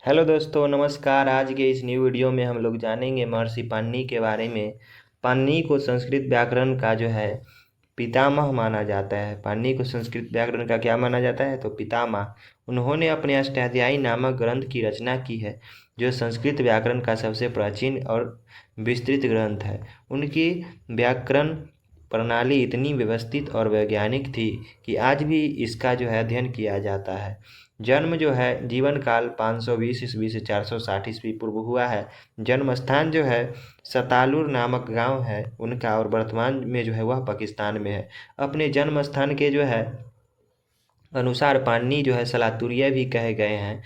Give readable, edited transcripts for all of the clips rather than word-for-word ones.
Hello दोस्तों, नमस्कार। आज के इस न्यू वीडियो में हम लोग जानेंगे महर्षि पाणिनि के बारे में। पाणिनि को संस्कृत व्याकरण का जो है पितामह माना जाता है। पाणिनि को संस्कृत व्याकरण का क्या माना जाता है? तो पितामह। उन्होंने अपने अष्टाध्यायी नामक ग्रंथ की रचना की है, जो संस्कृत व्याकरण का सबसे प्राचीन और विस्तृत ग्रंथ है। उनकी व्याकरण प्रणाली इतनी व्यवस्थित और वैज्ञानिक थी कि आज भी इसका जो है अध्ययन किया जाता है। जन्म जो है जीवन काल 520 ईस्वी से 460 ईस्वी पूर्व हुआ है। जन्म स्थान जो है सतालुर नामक गांव है उनका, और वर्तमान में जो है वह पाकिस्तान में है। अपने जन्म स्थान के जो है अनुसार पाणिनि जो है सलातुर्य भी कहे गए हैं।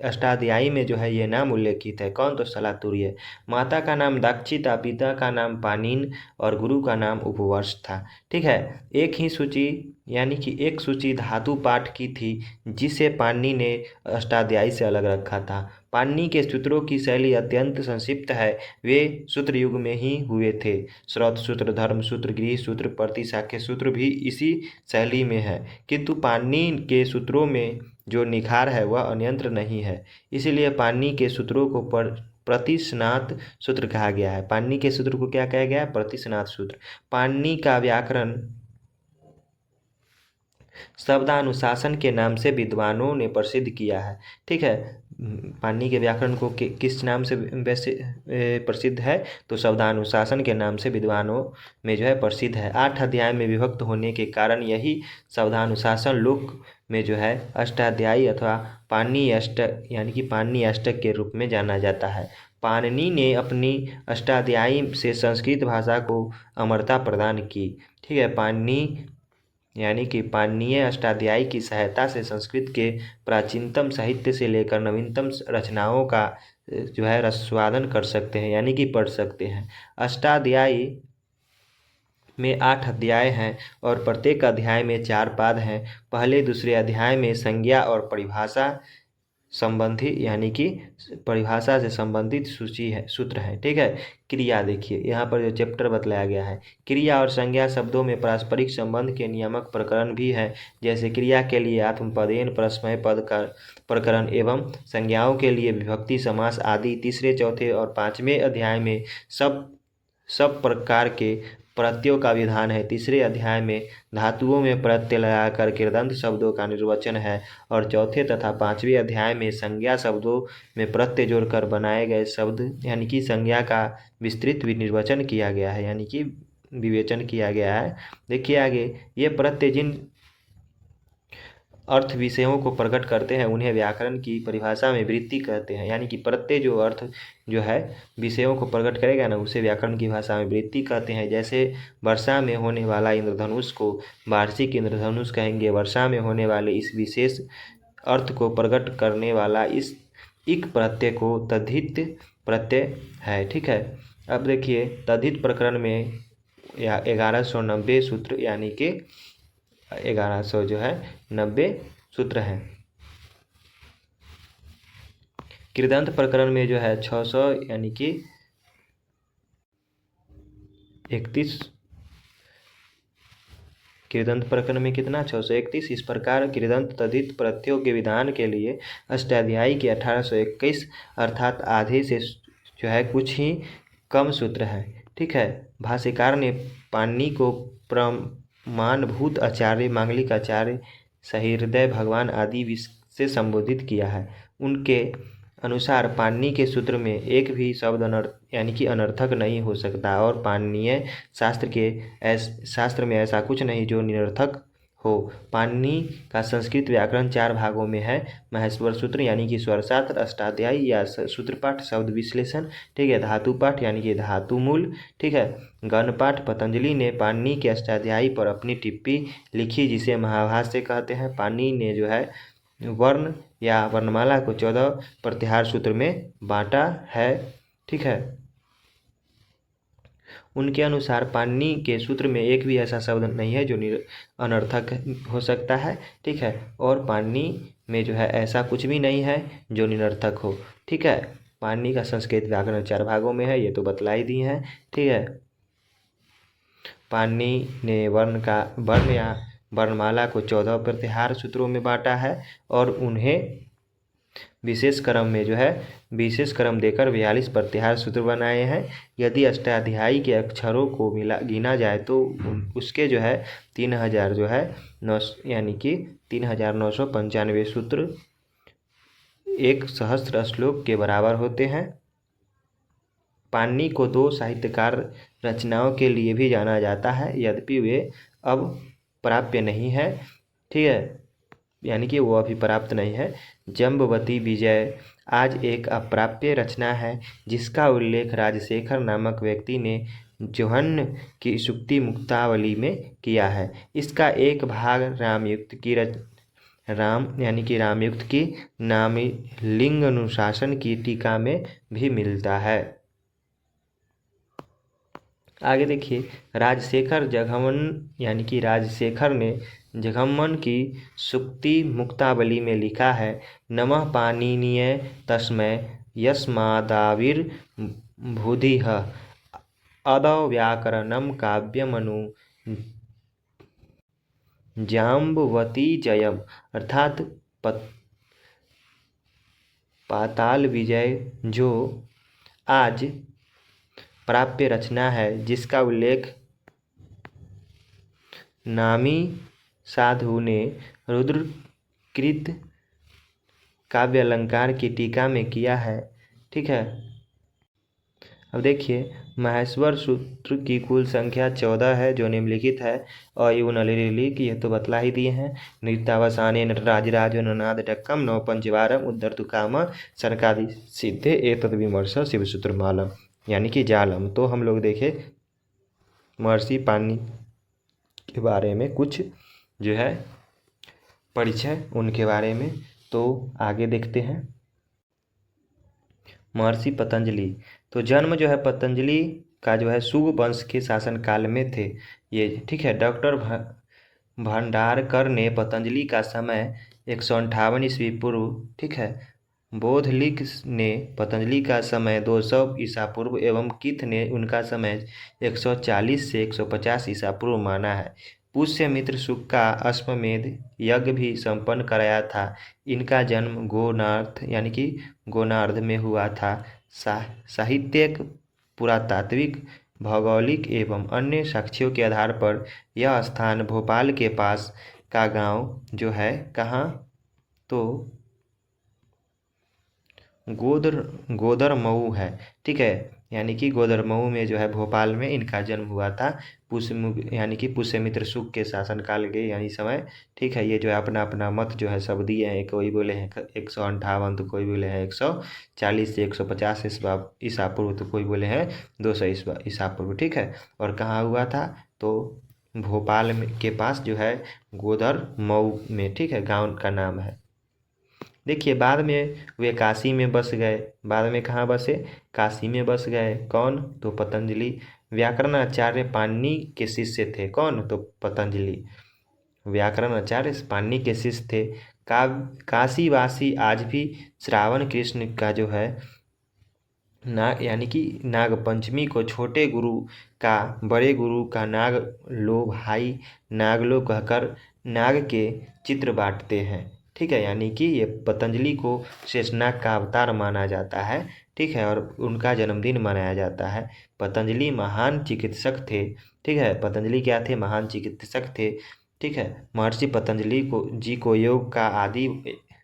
अष्टाध्यायी में जो है ये नाम उल्लेखित है। कौन? तो सलातुर्य। माता का नाम दाक्षिता, पिता का नाम पाणिन और गुरु का नाम उपवर्ष था। ठीक है। एक ही सूची यानी कि एक सूची धातु पाठ की थी, जिसे पाणिनि ने अष्टाध्यायी से अलग रखा था। पाणिनि के सूत्रों की शैली अत्यंत संक्षिप्त है। वे सूत्र युग में ही हुए थे। श्रौत सूत्र, धर्म सूत्र, गृह सूत्र, प्रतिशाख्य सूत्र भी इसी शैली में है। किंतु पाणिनि के सूत्रों में जो निखार है वह अन्यत्र नहीं है। इसीलिए पाणिनि के सूत्रों को प्रतिस्नात सूत्र कहा गया है। पाणिनि के सूत्र को क्या कहा गया है? प्रतिस्नात सूत्र। पाणिनि का व्याकरण शब्दानुशासन के नाम से विद्वानों ने प्रसिद्ध किया है। ठीक है। पाणिनि के व्याकरण को किस नाम से वैसे प्रसिद्ध है? तो शब्दानुशासन के नाम से विद्वानों में जो है प्रसिद्ध है। 8 अध्याय में विभक्त होने के कारण यही शब्दानुशासन लोक में जो है अष्टाध्यायी अथवा पाणिनि अष्टक यानी कि पाणिनि अष्टक के रूप में जाना जाता है। पाणिनि ने अपनी अष्टाध्यायी से संस्कृत भाषा को अमरता प्रदान की। ठीक है। पाणिनि यानी कि पाणिनीय अष्टाध्यायी की सहायता से संस्कृत के प्राचीनतम साहित्य से लेकर नवीनतम रचनाओं का जो है रसास्वादन कर सकते हैं, यानी कि पढ़ सकते हैं। अष्टाध्यायी में 8 अध्याय हैं और प्रत्येक अध्याय में 4 पाद हैं। पहले दूसरे अध्याय में संज्ञा और परिभाषा संबंधी यानी कि परिभाषा से संबंधित सूची है, सूत्र है। ठीक है। क्रिया देखिए, यहाँ पर जो चैप्टर बतलाया गया है, क्रिया और संज्ञा शब्दों में पारस्परिक संबंध के नियामक प्रकरण भी है। जैसे क्रिया के लिए आत्मपदेन, परस्मय पद का प्रकरण एवं संज्ञाओं के लिए विभक्ति समास आदि। तीसरे, चौथे और 5वें अध्याय में सब प्रकार के प्रत्ययों का विधान है। तीसरे अध्याय में धातुओं में प्रत्यय लगाकर कृदंत शब्दों का निर्वचन है, और चौथे तथा 5वें अध्याय में संज्ञा शब्दों में प्रत्यय जोड़कर बनाए गए शब्द यानी कि संज्ञा का विस्तृत निर्वचन किया गया है, यानी कि विवेचन किया गया है। देखिए आगे, ये प्रत्यय जिन अर्थ विषयों को प्रकट करते हैं उन्हें व्याकरण की परिभाषा में वृत्ति कहते हैं। यानी कि प्रत्यय जो अर्थ जो है विषयों को प्रकट करेगा ना, उसे व्याकरण की भाषा में वृत्ति कहते हैं। जैसे वर्षा में होने वाला इंद्रधनुष को वार्षिक इंद्रधनुष कहेंगे। वर्षा में होने वाले इस विशेष अर्थ को प्रकट करने वाला इस इक प्रत्यय को तद्धित प्रत्यय है। ठीक है। अब देखिए, तद्धित प्रकरण में 1190 सूत्र यानी कि 1100 जो है 90 सूत्र हैं। कृदंत प्रकरण में जो है 600 यानी कि 31। कृदंत प्रकरण में कितना? 631। इस प्रकार कृदंत तद्धित प्रत्ययों के विधान के लिए अष्टाध्यायी के 1821 अर्थात आधे से जो है कुछ ही कम सूत्र हैं। ठीक है। भाष्यकार ने पाणिनि को प्रमाणभूत आचार्य, मांगलिक आचार्य, सहृदय भगवान आदि से संबोधित किया है। उनके अनुसार पाणिनि के सूत्र में एक भी शब्द यानी कि अनर्थक नहीं हो सकता, और पाणिनीय शास्त्र में ऐसा कुछ नहीं जो निरर्थक हो। पाणिनि का संस्कृत व्याकरण 4 भागों में है। महेश्वर सूत्र यानी कि स्वरशास्त्र, अष्टाध्यायी या सूत्रपाठ, शब्द विश्लेषण। ठीक है। धातु पाठ यानी कि धातु मूल। ठीक है। गण पाठ। पतंजलि ने पाणिनि के अष्टाध्यायी पर अपनी टिप्पणी लिखी, जिसे महाभाष्य कहते हैं। पाणिनि ने जो है वर्ण या वर्णमाला को 14 प्रत्याहार सूत्र में बांटा है। ठीक है। उनके अनुसार पाणिनि के सूत्र में एक भी ऐसा शब्द नहीं है जो अनर्थक हो सकता है। ठीक है। और पाणिनि में जो है ऐसा कुछ भी नहीं है जो निरर्थक हो। ठीक है। पाणिनि का संस्कृत व्याकरण 4 भागों में है, ये तो बतला ही दी है। ठीक है। पाणिनि ने वर्ण या वर्णमाला को 14 प्रत्याहार सूत्रों में बांटा है, और उन्हें विशेष क्रम में जो है विशेष क्रम देकर 42 प्रत्याहार सूत्र बनाए हैं। यदि अष्टाध्यायी के अक्षरों को गिना जाए तो उसके जो है 3000 जो है 9 यानी कि 3995 सूत्र एक सहस्त्र श्लोक के बराबर होते हैं। पाणिनि को 2 साहित्यकार रचनाओं के लिए भी जाना जाता है, यद्यपि वे अब प्राप्य नहीं है। ठीक है, यानी कि वो अभी प्राप्त नहीं है। जम्बवती विजय आज एक अप्राप्य रचना है, जिसका उल्लेख राजशेखर नामक व्यक्ति ने जोहन्न की सूक्ति मुक्तावली में किया है। इसका एक भाग रामयुक्त की नामी लिंग अनुशासन की टीका में भी मिलता है। आगे देखिए, राजशेखर ने जघम्मन की सूक्ति मुक्तावली में लिखा है, नमः पाणिनीय तस्मै यस्मादाविर्बुधिः आदौ व्याकरणं काव्यमनु जाम्बवती जयम, अर्थात पाताल विजय जो आज प्राप्य रचना है, जिसका उल्लेख नामी साधु ने रुद्रकृत काव्य अलंकार की टीका में किया है। ठीक है, अब देखिए, माहेश्वर सूत्र की कुल संख्या 14 है जो निम्नलिखित है। अयु नलिलिक, ये तो बतला ही दिए हैं। नृत्यावसाने नटराजराज ननाद डक्कम नौ पंचवारम उद्धर्तु काम सरकादि सिद्धे एतद विमर्श शिवसूत्रमालम, यानी कि जालम। तो हम लोग देखे महर्षि पाणिनि के बारे में कुछ जो है परिचय उनके बारे में। तो आगे देखते हैं। महर्षि पतंजलि, तो जन्म जो है पतंजलि का जो है सुग वंश के शासनकाल में थे ये। ठीक है, डॉक्टर भंडारकर ने पतंजलि का समय 158 ईस्वी पूर्व, ठीक है, बोधलिक ने पतंजलि का समय 200 ईसा पूर्व एवं किथ ने उनका समय 140 से 150 ईसा पूर्व माना है। पुष्यमित्र शुक का अश्वमेध यज्ञ भी संपन्न कराया था। इनका जन्म गोनार्थ यानी कि गोनार्ध में हुआ था। साहित्यिक, पुरातात्विक, भौगोलिक एवं अन्य साक्ष्यों के आधार पर यह स्थान भोपाल के पास का गांव जो है कहाँ, तो गोदरमऊ है। ठीक है, यानी कि गोदरमऊ में जो है भोपाल में इनका जन्म हुआ था। यानी कि पुष्यमित्र शुक के शासनकाल के यानी समय। ठीक है, ये जो है अपना अपना मत जो है सब दिए हैं। कोई बोले हैं 158, तो कोई बोले हैं 140 से 150 ईसा पूर्व, तो कोई बोले हैं 200 ईसा पूर्व। ठीक है, और कहाँ हुआ था, तो भोपाल में के पास जो है गोदरमऊ में। ठीक है, गाँव का नाम है। देखिए, बाद में वे काशी में बस गए। बाद में कहाँ बसे, काशी में बस गए। कौन, तो पतंजलि। व्याकरण आचार्य पाणिनि के शिष्य थे। कौन, तो पतंजलि व्याकरण आचार्य पाणिनि के शिष्य थे। काशीवासी आज भी श्रावण कृष्ण का जो है यानी कि नाग पंचमी को छोटे गुरु का बड़े गुरु का नाग लो भाई नाग लो कहकर नाग के चित्र बांटते हैं। ठीक है, यानी कि ये पतंजलि को शेषनाग का अवतार माना जाता है। ठीक है, और उनका जन्मदिन मनाया जाता है। पतंजलि महान चिकित्सक थे। ठीक है, पतंजलि क्या थे, महान चिकित्सक थे। ठीक है, महर्षि पतंजलि को योग का आदि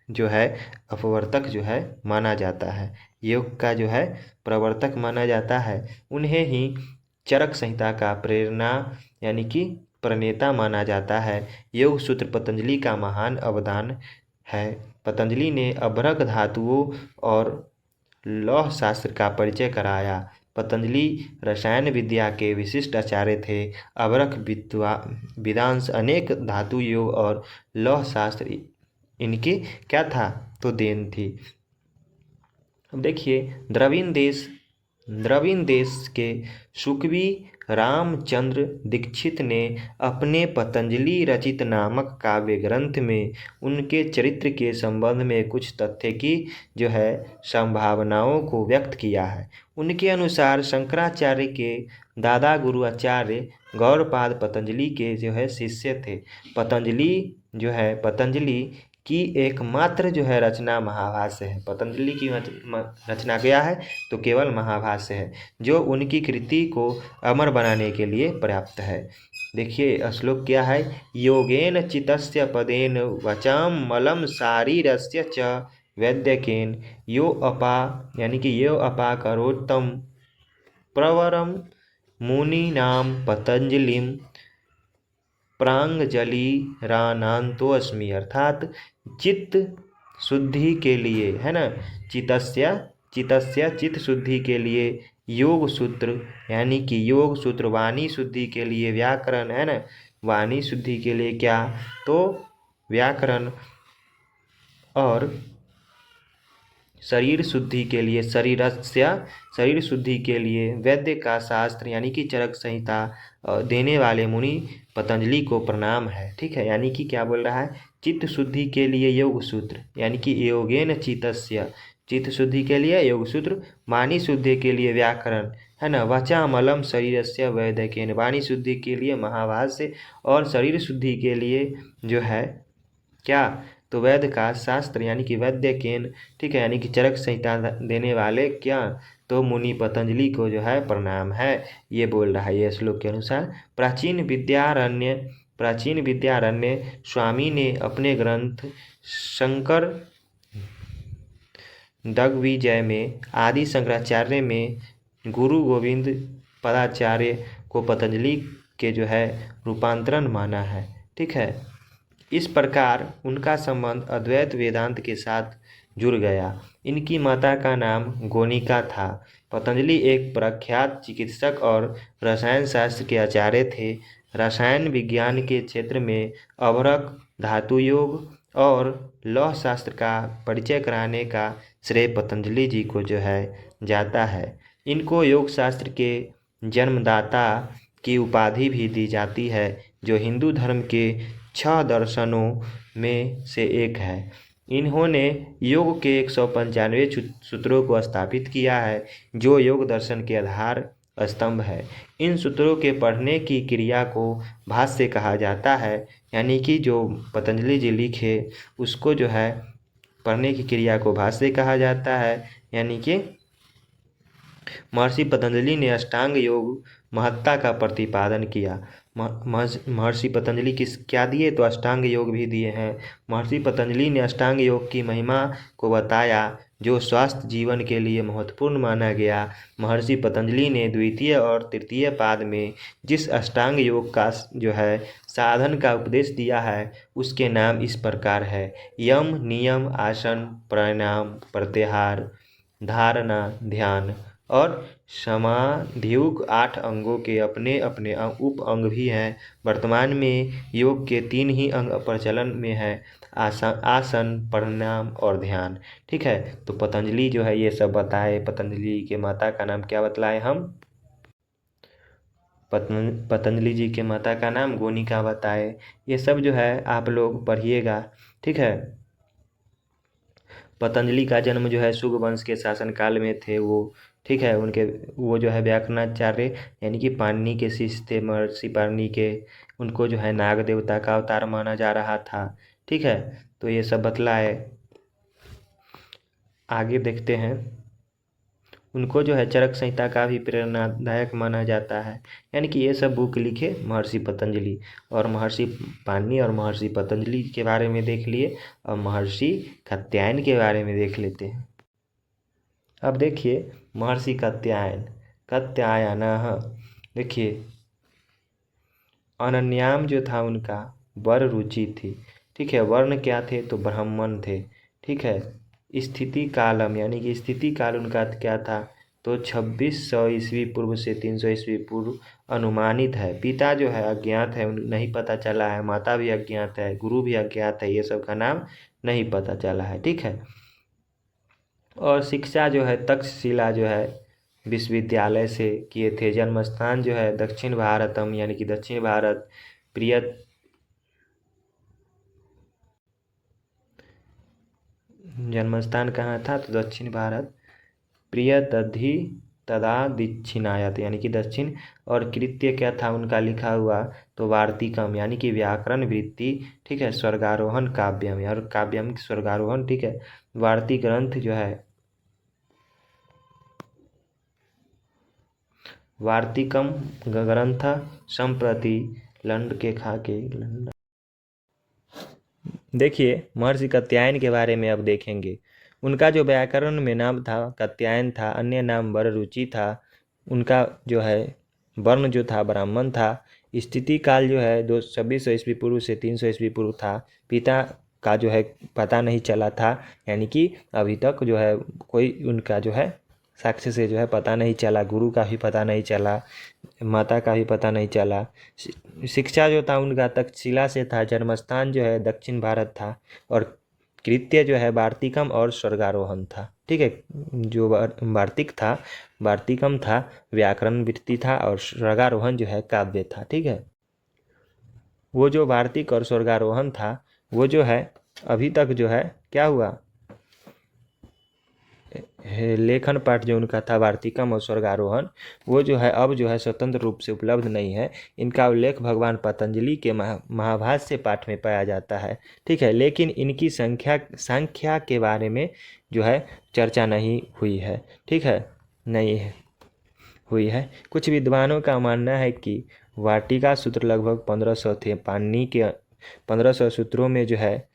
जो है अपवर्तक जो है माना जाता है। योग का जो है प्रवर्तक माना जाता है। उन्हें ही चरक संहिता का प्रेरणा यानी कि प्रणेता माना जाता है। योग सूत्र पतंजलि का महान अवदान है। पतंजलि ने अभ्रक धातुओं और लौह शास्त्र का परिचय कराया। पतंजलि रसायन विद्या के विशिष्ट आचार्य थे। अभ्रक वेदांश अनेक धातु योग और लौह शास्त्र इनकी क्या था, तो देन थी। अब देखिए, द्रविड़ देश के सुकवि रामचंद्र दीक्षित ने अपने पतंजलि रचित नामक काव्य ग्रंथ में उनके चरित्र के संबंध में कुछ तथ्य की जो है संभावनाओं को व्यक्त किया है। उनके अनुसार शंकराचार्य के दादा गुरु आचार्य गौड़पाद पतंजलि के जो है शिष्य थे। पतंजलि की एकमात्र जो है रचना महाभाष्य है। पतंजलि की रचना क्या है? तो केवल महाभाष्य है, जो उनकी कृति को अमर बनाने के लिए पर्याप्त है। देखिए श्लोक क्या है? योगेन चितस्य पदेन वचाम मलम शारीरस्य च वैद्यकेन यो अपा, यानी कि यो अपा करोत्तम प्रवरम मुनीनाम पतंजलिम प्रांजलिरानान्तोऽस्मि, अर्थात चित्त शुद्धि के लिए, है ना, चितस्य चित्त शुद्धि के लिए योग सूत्र, यानी कि योग सूत्र, वाणी शुद्धि के लिए व्याकरण, है ना, वाणी शुद्धि के लिए क्या? तो व्याकरण, और शरीर शुद्धि के लिए शरीर शुद्धि के लिए वैद्य का शास्त्र, यानी कि चरक संहिता देने वाले मुनि पतंजलि को प्रणाम है। ठीक है, यानी कि क्या बोल रहा है? चित्त शुद्धि के लिए योग सूत्र, यानी कि योगेन चित्तस्य, चित्त शुद्धि के लिए योग सूत्र, वाणी शुद्धि के लिए व्याकरण, है ना, वाचामलम शरीरस्य वैद्यकेन, वाणी शुद्धि के लिए महाभाष्य, और शरीर शुद्धि के लिए जो है क्या? तो वैद्य का शास्त्र, यानी कि वैद्यकेन, ठीक है, यानी कि चरक संहिता देने वाले क्या? तो मुनि पतंजलि को जो है प्रणाम है, ये बोल रहा है ये श्लोक के अनुसार। प्राचीन विद्यारण्य स्वामी ने अपने ग्रंथ शंकर दिग्विजय में आदि शंकराचार्य में गुरु गोविंद पदाचार्य को पतंजलि के जो है रूपांतरण माना है। ठीक है, इस प्रकार उनका संबंध अद्वैत वेदांत के साथ जुड़ गया। इनकी माता का नाम गोनिका था। पतंजलि एक प्रख्यात चिकित्सक और रसायन शास्त्र के आचार्य थे। रसायन विज्ञान के क्षेत्र में अभ्रक, धातु योग और लौह शास्त्र का परिचय कराने का श्रेय पतंजलि जी को जो है जाता है। इनको योग शास्त्र के जन्मदाता की उपाधि भी दी जाती है, जो हिंदू धर्म के 6 दर्शनों में से एक है। इन्होंने योग के 195 सूत्रों को स्थापित किया है, जो योग दर्शन के आधार स्तंभ है। इन सूत्रों के पढ़ने की क्रिया को भाष्य कहा जाता है, यानी कि जो पतंजलि जी लिखे उसको जो है पढ़ने की क्रिया को भाष्य कहा जाता है। यानी कि महर्षि पतंजलि ने अष्टांग योग महत्ता का प्रतिपादन किया। महर्षि पतंजलि किस क्या दिए? तो अष्टांग योग भी दिए हैं। महर्षि पतंजलि ने अष्टांग योग की महिमा को बताया, जो स्वास्थ्य जीवन के लिए महत्वपूर्ण माना गया। महर्षि पतंजलि ने द्वितीय और तृतीय पाद में जिस अष्टांग योग का जो है साधन का उपदेश दिया है, उसके नाम इस प्रकार है: यम, नियम, आसन, प्राणायाम, प्रत्याहार, धारणा, ध्यान और समाधियुग 8 अंगों के अपने अपने उप अंग भी हैं। वर्तमान में योग के 3 ही अंग प्रचलन में है: आसन, प्राणायाम और ध्यान। ठीक है, तो पतंजलि जो है ये सब बताए। पतंजलि के माता का नाम क्या बतलाए हम? पतंजलि जी के माता का नाम गोनिका बताए। ये सब जो है आप लोग पढ़िएगा। ठीक है, पतंजलि का जन्म जो है शुंग वंश के शासनकाल में थे वो। ठीक है, उनके वो जो है व्याकरणाचार्य, यानी कि पाणिनि के शिष्य थे, महर्षि पाणिनि के। उनको जो है नाग देवता का अवतार माना जा रहा था। ठीक है, तो ये सब बतलाए। आगे देखते हैं। उनको जो है चरक संहिता का भी प्रेरणादायक माना जाता है। यानी कि ये सब बुक लिखे महर्षि पतंजलि। और महर्षि पाणिनि और महर्षि पतंजलि के बारे में देख लिए, और महर्षि कात्यायन के बारे में देख लेते हैं। अब देखिए महर्षि कात्यायनः। देखिए अनन्याम जो था उनका वर रुचि थी। ठीक है, वर्ण क्या थे? तो ब्राह्मण थे। ठीक है, स्थिति कालम, यानी कि स्थिति काल उनका क्या था? तो 2600 ईस्वी पूर्व से 300 ईस्वी पूर्व अनुमानित है। पिता जो है अज्ञात है, नहीं पता चला है। माता भी अज्ञात है, गुरु भी अज्ञात है, ये सब का नाम नहीं पता चला है। ठीक है, और शिक्षा जो है तक्षशिला जो है विश्वविद्यालय से किए थे। जन्म स्थान जो है दक्षिण भारतम, यानी कि दक्षिण भारत। प्रिय जन्म स्थान कहाँ था? तो दक्षिण भारत। प्रियदधि तदा दक्षिणायत यानी कि दक्षिण। और कृत्य क्या था उनका लिखा हुआ, तो वार्तिकम यानी कि व्याकरण वृत्ति, ठीक है, स्वर्गारोहण काव्यम और काव्यम स्वर्गारोहण, ठीक है। वार्तिक ग्रंथ जो है वार्तिकम ग्रंथ संप्रति लंड के खा के लंड। देखिए महर्षि कात्यायन के बारे में अब देखेंगे। उनका जो व्याकरण में नाम था कात्यायन था, अन्य नाम वररुचि था। उनका जो है वर्ण जो था ब्राह्मण था। स्थिति काल जो है 2600 ईस्वी पूर्व से 300 ईस्वी पूर्व था। पिता का जो है पता नहीं चला था, यानी कि अभी तक जो है कोई उनका जो है साक्ष्य से जो है पता नहीं चला। गुरु का भी पता नहीं चला, माता का भी पता नहीं चला। शिक्षा जो था उनका तक्षशिला से था। जन्मस्थान जो है दक्षिण भारत था। और कृत्य जो है वार्तिकम और स्वर्गारोहण था, ठीक है। जो वार्तिक था, वार्तिकम था, व्याकरण वृत्ति था, और स्वर्गारोहण जो है काव्य था, ठीक है। वो जो वार्तिक और स्वर्गारोहण था वो जो है अभी तक जो है क्या हुआ, लेखन पाठ जो उनका था वार्तिकम और स्वर्गारोहण, वो जो है अब जो है स्वतंत्र रूप से उपलब्ध नहीं है। इनका उल्लेख भगवान पतंजलि के महाभाष्य पाठ में पाया जाता है, ठीक है। लेकिन इनकी संख्या के बारे में जो है चर्चा नहीं हुई है, ठीक है, नहीं है हुई है। कुछ विद्वानों का मानना है कि वाटिका सूत्र लगभग 1500 थे। पाणिनि के 1500 सूत्रों में जो है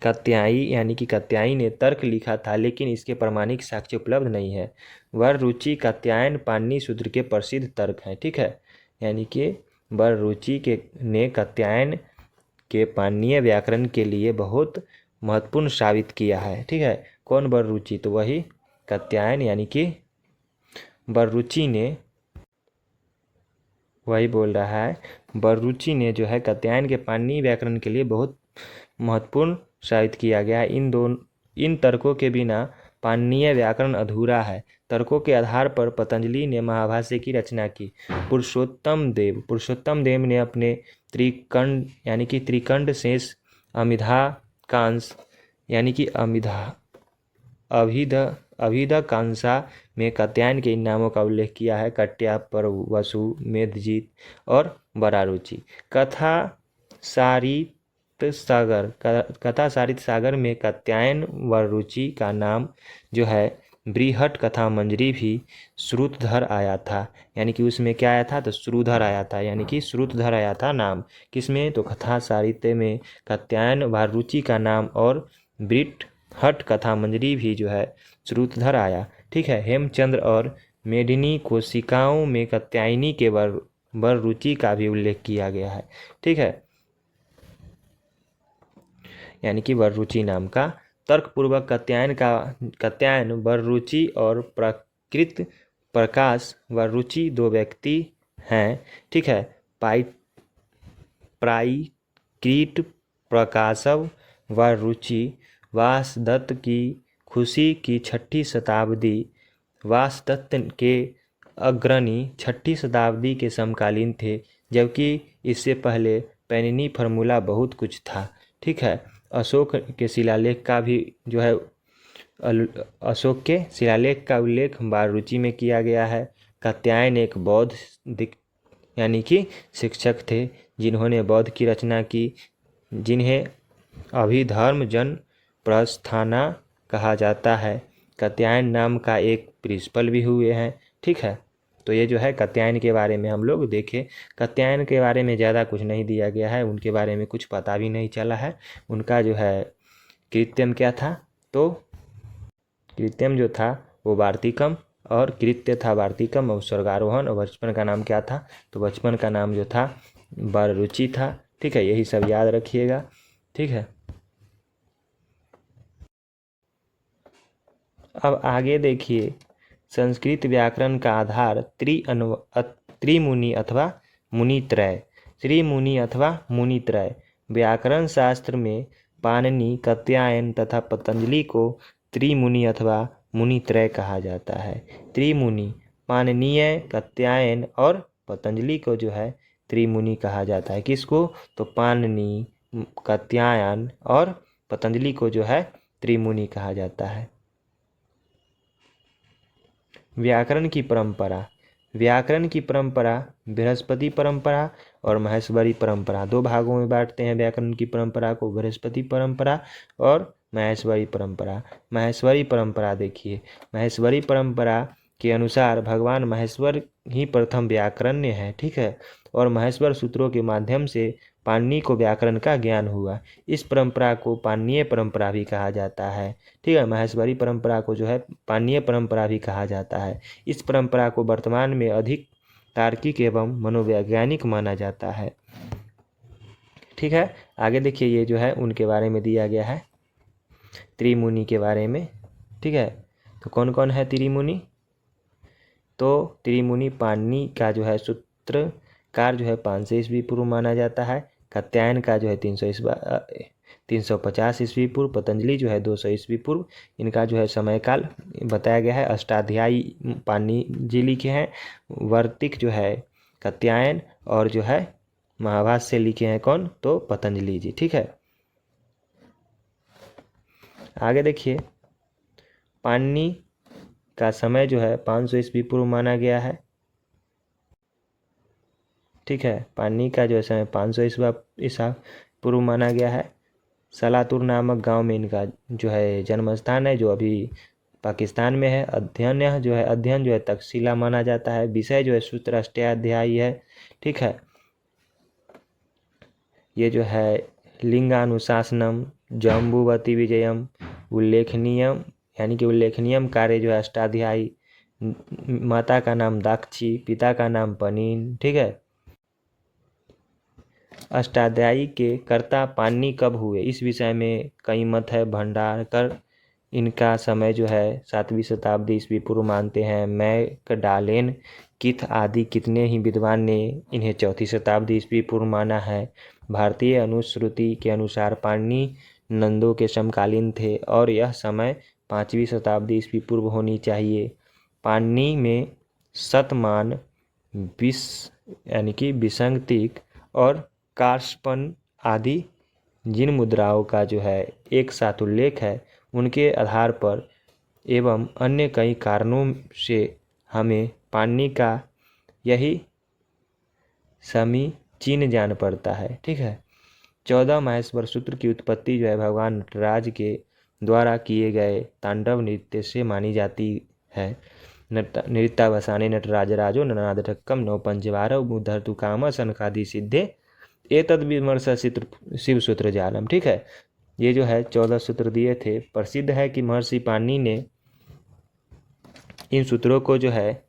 कात्यायी यानी कि कात्यायी ने तर्क लिखा था, लेकिन इसके प्रमाणिक साक्ष्य उपलब्ध नहीं है। वररुचि कात्यायन पाणिनि सूत्र के प्रसिद्ध तर्क हैं, ठीक है। यानी कि वररुचि के ने कात्यायन के पाणिनीय व्याकरण के लिए बहुत महत्वपूर्ण साबित किया है, ठीक है। कौन वररुचि, तो वही कात्यायन, यानी कि वररुचि ने, वही बोल रहा है, वररुचि ने जो है कात्यायन के पाणिनीय व्याकरण के लिए बहुत महत्वपूर्ण साबित किया गया। इन तर्कों के बिना पाणिनीय व्याकरण अधूरा है। तर्कों के आधार पर पतंजलि ने महाभाष्य की रचना की। पुरुषोत्तम देव ने अपने त्रिकंड यानी कि त्रिकंड शेष अमिधा कांस यानी कि अभिध कांसा में कात्यायन के इन नामों का उल्लेख किया है: कट्या, पर, वसु, मेधजीत और वरारुचि। कथा सारित सागर में कात्यायन वररुचि का नाम जो है बृहट कथा मंजरी भी श्रुतधर आया था। यानी कि उसमें क्या आया था, तो श्रुधर आया था, यानी कि श्रुतधर आया था नाम। किसमें, तो कथा सारित्य में कात्यायन वररुचि का नाम और बृहट कथा मंजरी भी जो है श्रुतधर आया, ठीक है। हेमचंद्र और मेदिनी कोशिकाओं में कात्यायनी के वररुचि का भी उल्लेख किया गया है, ठीक है। यानी कि वररुचि नाम का तर्कपूर्वक कात्यायन वररुचि और प्राकृत प्रकाश वररुचि दो व्यक्ति हैं, ठीक है। प्राकृत प्रकाशव वररुचि वासदत्त की खुशी की 6ठी शताब्दी, वासदत्त के अग्रणी 6ठी शताब्दी के समकालीन थे, जबकि इससे पहले पैनिनी फार्मूला बहुत कुछ था, ठीक है। अशोक के शिलालेख का भी जो है अशोक के शिलालेख का उल्लेख वररुचि में किया गया है। कात्यायन एक बौद्ध यानी कि शिक्षक थे, जिन्होंने बौद्ध की रचना की, जिन्हें अभिधर्म जन प्रस्थाना कहा जाता है। कात्यायन नाम का एक प्रिंसिपल भी हुए हैं, ठीक है। तो ये जो है कात्यायन के बारे में हम लोग देखें। कात्यायन के बारे में ज़्यादा कुछ नहीं दिया गया है, उनके बारे में कुछ पता भी नहीं चला है। उनका जो है कृत्यम क्या था, तो कृत्यम जो था वो वार्तिकम, और कृत्य था वार्तिकम और स्वर्गारोहण। और बचपन का नाम क्या था, तो बचपन का नाम जो था वररुचि था, ठीक है। यही सब याद रखिएगा, ठीक है। अब आगे देखिए, संस्कृत व्याकरण का आधार त्रिमुनि अथवा मुनित्रय, त्रिमुनि अथवा मुनित्रय। व्याकरण शास्त्र में पाणिनि, कात्यायन तथा पतंजलि को त्रिमुनि अथवा मुनित्रय कहा जाता है। त्रिमुनि पाणिनीय, कात्यायन और पतंजलि को जो है त्रिमुनि कहा जाता है। किसको, तो पाणिनि, कात्यायन और पतंजलि को जो है त्रिमुनि कहा जाता है। व्याकरण की परंपरा। व्याकरण की परंपरा बृहस्पति परंपरा और महेश्वरी परंपरा, दो भागों में बांटते हैं व्याकरण की परंपरा को, बृहस्पति परंपरा और महेश्वरी परंपरा। महेश्वरी परंपरा देखिए, महेश्वरी परंपरा के अनुसार भगवान महेश्वर ही प्रथम व्याकरणज्ञ है, ठीक है, और महेश्वर सूत्रों के माध्यम से पाणिनि को व्याकरण का ज्ञान हुआ। इस परंपरा को पाणिनीय परंपरा भी कहा जाता है, ठीक है। महेश्वरी परंपरा को जो है पाणिनीय परंपरा भी कहा जाता है। इस परंपरा को वर्तमान में अधिक तार्किक एवं मनोवैज्ञानिक माना जाता है, ठीक है। आगे देखिए, ये जो है उनके बारे में दिया गया है, त्रिमुनि के बारे में, ठीक है। तो कौन कौन है त्रिमुनि? तो त्रिमुनि पाणिनि का जो है सूत्रकार जो है 500 ईस्वी पूर्व माना जाता है। कात्यायन का जो है 350 ईस्वी पूर्व। पतंजलि जो है 200 ईस्वी पूर्व। इनका जो है समय काल बताया गया है। अष्टाध्यायी पाणिनि जी लिखे हैं। वर्तिक जो है कात्यायन, और जो है महाभाष्य लिखे हैं कौन? तो पतंजलि जी, ठीक है। आगे देखिए, पाणिनि का समय जो है 500 ईस्वी पूर्व माना गया है, ठीक है। पाणिनि का जो है समय 500 ईसा पूर्व माना गया है। सलातुर नामक गांव में इनका जो है जन्म स्थान है, जो अभी पाकिस्तान में है। अध्ययन जो है तक्षशिला माना जाता है। विषय जो है सूत्र अष्टाध्यायी है, ठीक है। ये जो है लिंगानुशासनम जम्बुवती विजयम उल्लेखनीयम, यानी कि उल्लेखनीयम कार्य जो है अष्टाध्यायी। माता का नाम दाक्षी, पिता का नाम पनीन, ठीक है। अष्टाध्यायी के कर्ता पाणिनि कब हुए, इस विषय में कई मत है। भंडारकर इनका समय जो है 7वीं शताब्दी ईस्वी पूर्व मानते हैं। मैकडालेन, किथ आदि कितने ही विद्वान ने इन्हें 4वीं शताब्दी ईस्वी पूर्व माना है। भारतीय अनुश्रुति के अनुसार पाणिनि नंदों के समकालीन थे और यह समय 5वीं शताब्दी ईस्वी पूर्व होनी चाहिए। पाणिनि में शतमान, यानी कि विसंगतिक और कार्षपन आदि जिन मुद्राओं का जो है एक साथ उल्लेख है, उनके आधार पर एवं अन्य कई कारणों से हमें पाणिनि का यही समीचीन जान पड़ता है, ठीक है। 14 माहेश्वर सूत्र की उत्पत्ति जो है भगवान नटराज के द्वारा किए गए तांडव नृत्य से मानी जाती है। नृत्यावसाने नटराज राजो ननाद ढक्कम नौ पंचवार बुद्धर्तु काम सनकादि सिद्धे एतद विमर्श शिव सूत्र जालम, ठीक है। ये जो है 14 सूत्र दिए थे। प्रसिद्ध है कि महर्षि पाणिनि ने इन सूत्रों को जो है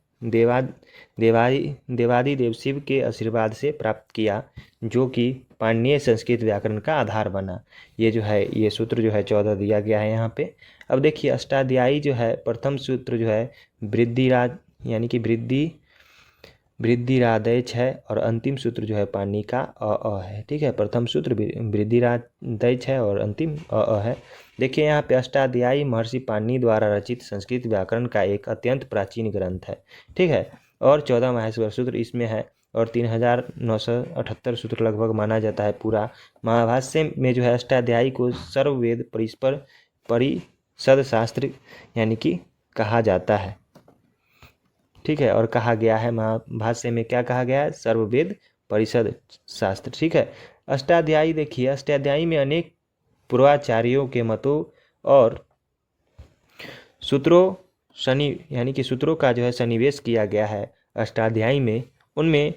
देवादिदेव शिव के आशीर्वाद से प्राप्त किया, जो कि पाणिनीय संस्कृत व्याकरण का आधार बना। ये जो है ये सूत्र जो है 14 दिया गया है यहाँ पे। अब देखिए, अष्टाध्यायी जो है प्रथम सूत्र जो है वृद्धिराज, यानी कि वृद्धिरादैच है, और अंतिम सूत्र जो है पाणिनि का अ है, ठीक है। प्रथम सूत्र वृद्धिरादैच है और अंतिम अ है। देखिए यहाँ पे अष्टाध्यायी महर्षि पाणिनि द्वारा रचित संस्कृत व्याकरण का एक अत्यंत प्राचीन ग्रंथ है, ठीक है। और 14 माहेश्वर सूत्र इसमें है और 3978 सूत्र लगभग माना जाता है पूरा। महाभाष्य में जो है अष्टाध्यायी को सर्ववेद परिषद शास्त्र यानी कि कहा जाता है, ठीक है। और कहा गया है महाभाष्य में, क्या कहा गया है? सर्ववेद परिषद शास्त्र, ठीक है। अष्टाध्यायी देखिए, अष्टाध्यायी में अनेक पूर्वाचार्यों के मतों और सूत्रों यानी कि सूत्रों का जो है सन्निवेश किया गया है अष्टाध्यायी में। उनमें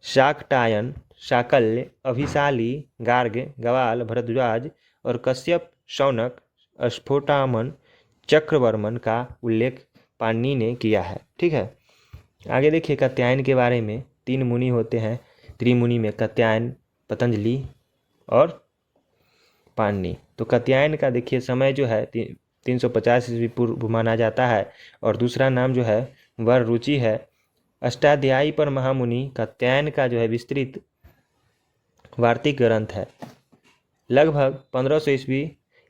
शाकटायन, शाकल्य, अभिशाली, गार्ग, गवाल, भरद्वाज और कश्यप, शौनक, स्फोटामन, चक्रवर्मन का उल्लेख पाणिनि ने किया है, ठीक है। आगे देखिए कात्यायन के बारे में। 3 मुनि होते हैं त्रिमुनि में, कात्यायन, पतंजलि और पाणिनि। तो कात्यायन का देखिए समय जो है 350 ईस्वी पूर्व माना जाता है, और दूसरा नाम जो है वर रुचि है। अष्टाध्यायी पर महामुनि कात्यायन का जो है विस्तृत वार्तिक ग्रंथ है। लगभग 1500 ईस्वी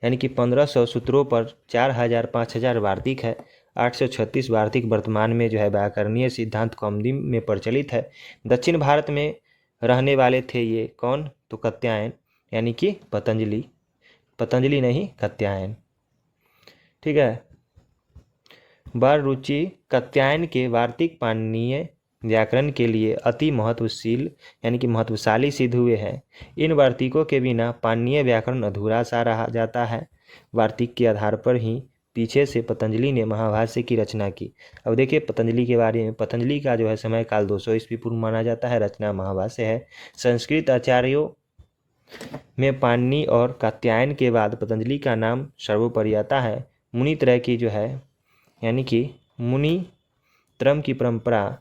यानी कि 1500 सूत्रों पर 4000-5000 वार्तिक है। 836 वार्तिक वर्तमान में जो है व्याकरणीय सिद्धांत कौमुदी में प्रचलित है। दक्षिण भारत में रहने वाले थे ये कौन? तो कात्यायन, यानी कि पतंजलि नहीं, कात्यायन, ठीक है। बार रुचि कात्यायन के वार्तिक पाणिनीय व्याकरण के लिए अति महत्वशील यानी कि महत्वशाली सिद्ध हुए हैं। इन वार्तिकों के बिना पाणिनीय व्याकरण अधूरा सा रह जाता है। वार्तिक के आधार पर ही पीछे से पतंजलि ने महाभाष्य की रचना की। अब देखिए पतंजलि के बारे में, पतंजलि का जो है समय काल 200 ईस्वी पूर्व माना जाता है, रचना महाभाष्य है। संस्कृत आचार्यों में पाणिनि और कात्यायन के बाद पतंजलि का नाम सर्वोपरि आता है। मुनित्रय की जो है यानी कि मुनित्रम की परंपरा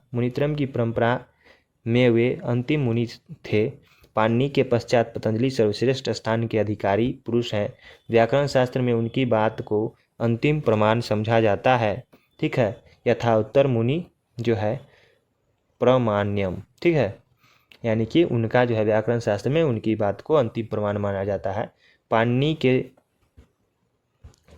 में वे अंतिम मुनि थे। पाणिनि के पश्चात पतंजलि सर्वश्रेष्ठ स्थान के अधिकारी पुरुष हैं। व्याकरण शास्त्र में उनकी बात को अंतिम प्रमाण समझा जाता है। ठीक है, यथा उत्तर मुनि जो है प्रमाण्यम। ठीक है, यानी कि उनका जो है व्याकरण शास्त्र में उनकी बात को अंतिम प्रमाण माना जाता है। पाणिनि के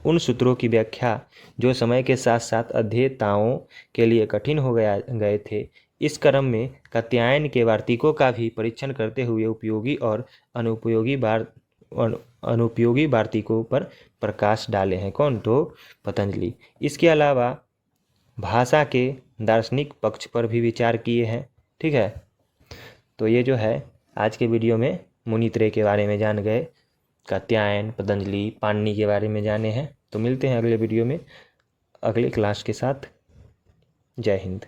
उन सूत्रों की व्याख्या जो समय के साथ साथ अध्येताओं के लिए कठिन हो गए थे, इस क्रम में कात्यायन के वार्तिकों का भी परीक्षण करते हुए उपयोगी और अनुपयोगी वार्तिकों पर प्रकाश डाले हैं। कौन? तो पतंजलि। इसके अलावा भाषा के दार्शनिक पक्ष पर भी विचार किए हैं। ठीक है, तो ये जो है आज के वीडियो में मुनित्रय के बारे में जान गए, कात्यायन, पतंजलि, पाणिनि के बारे में जाने हैं। तो मिलते हैं अगले वीडियो में अगले क्लास के साथ। जय हिंद।